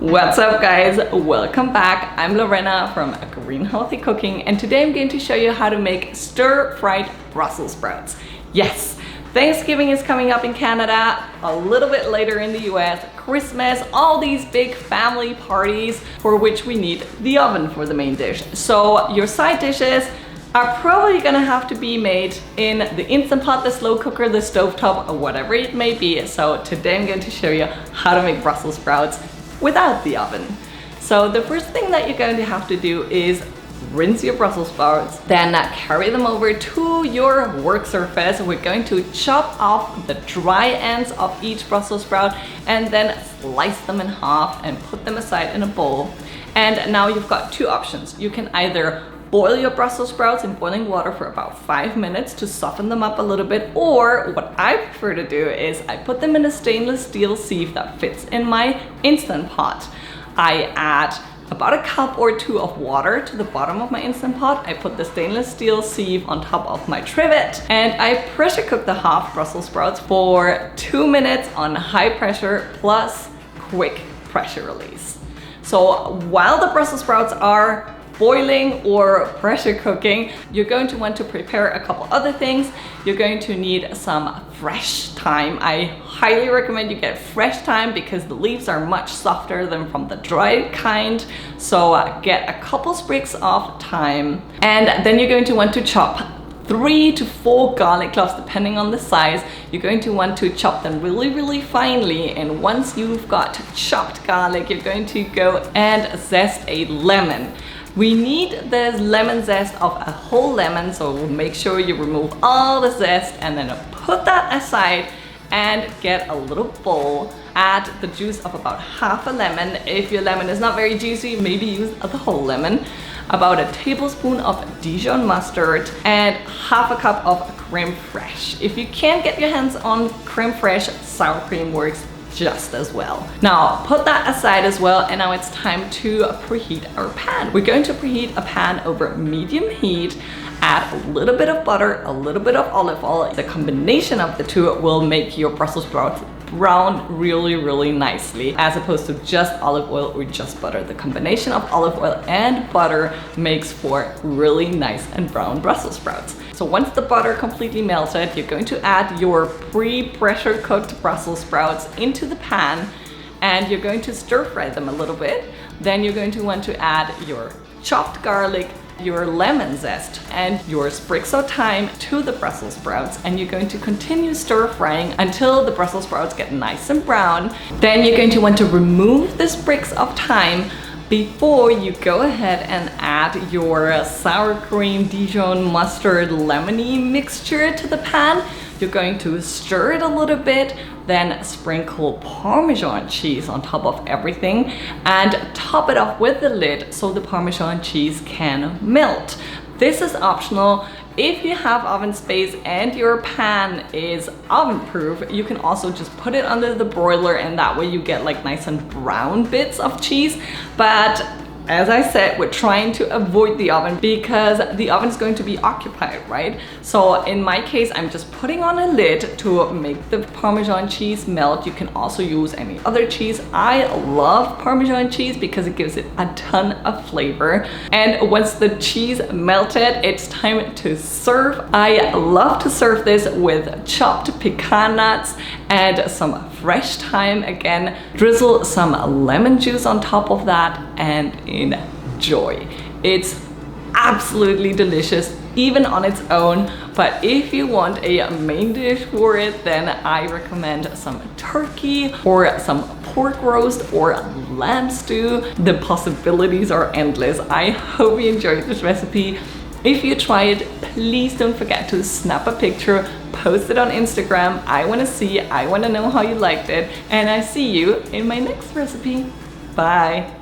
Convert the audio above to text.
What's up guys, welcome back. I'm Lorena from Green Healthy Cooking and today I'm going to show you how to make stir-fried Brussels sprouts. Yes, Thanksgiving is coming up in Canada, a little bit later in the US, Christmas, all these big family parties for which we need the oven for the main dish. So your side dishes are probably gonna have to be made in the Instant Pot, the slow cooker, the stovetop, or whatever it may be. So today I'm going to show you how to make Brussels sprouts without the oven. So the first thing that you're going to have to do is rinse your Brussels sprouts, then carry them over to your work surface. We're going to chop off the dry ends of each Brussels sprout and then slice them in half and put them aside in a bowl. And now you've got two options. You can either boil your Brussels sprouts in boiling water for about 5 minutes to soften them up a little bit, or what I prefer to do is I put them in a stainless steel sieve that fits in my Instant Pot. I add about a cup or two of water to the bottom of my Instant Pot. I put the stainless steel sieve on top of my trivet and I pressure cook the half Brussels sprouts for 2 minutes on high pressure plus quick pressure release. So while the Brussels sprouts are boiling or pressure cooking, you're going to want to prepare a couple other things. You're going to need some fresh thyme. I highly recommend you get fresh thyme because the leaves are much softer than from the dried kind. So get a couple sprigs of thyme, and then you're going to want to chop 3 to 4 garlic cloves depending on the size. You're going to want to chop them really finely, and once you've got chopped garlic, you're going to go and zest a lemon. We need the lemon zest of a whole lemon, so make sure you remove all the zest and then put that aside and get a little bowl. Add the juice of about half a lemon. If your lemon is not very juicy, maybe use the whole lemon. About a tablespoon of Dijon mustard and half a cup of crème fraîche. If you can't get your hands on crème fraîche, sour cream works just as well. Now put that aside as well, and now it's time to preheat our pan. We're going to preheat a pan over medium heat. Add a little bit of butter, a little bit of olive oil. The combination of the two will make your Brussels sprouts brown really nicely, as opposed to just olive oil or just butter. The combination of olive oil and butter makes for really nice and brown Brussels sprouts. So once the butter completely melted, you're going to add your pre-pressure cooked Brussels sprouts into the pan and you're going to stir fry them a little bit. Then you're going to want to add your chopped garlic, your lemon zest and your sprigs of thyme to the Brussels sprouts, and you're going to continue stir frying until the Brussels sprouts get nice and brown. Then you're going to want to remove the sprigs of thyme before you go ahead and add your sour cream, Dijon mustard, lemony mixture to the pan. You're going to stir it a little bit, then sprinkle Parmesan cheese on top of everything and top it off with the lid so the Parmesan cheese can melt. This is optional. If you have oven space and your pan is oven proof, you can also just put it under the broiler and that way you get like nice and brown bits of cheese. But as I said, we're trying to avoid the oven because the oven is going to be occupied, right? So in my case, I'm just putting on a lid to make the Parmesan cheese melt. You can also use any other cheese. I love Parmesan cheese because it gives it a ton of flavor. And once the cheese melted, it's time to serve. I love to serve this with chopped pecan nuts and some fresh thyme. Again, drizzle some lemon juice on top of that and enjoy. It's absolutely delicious even on its own, but if you want a main dish for it, then I recommend some turkey or some pork roast or lamb stew. The possibilities are endless. I hope you enjoyed this recipe. If you try it, please don't forget to snap a picture, post it on Instagram. I want to see, I want to know how you liked it, and I see you in my next recipe. Bye.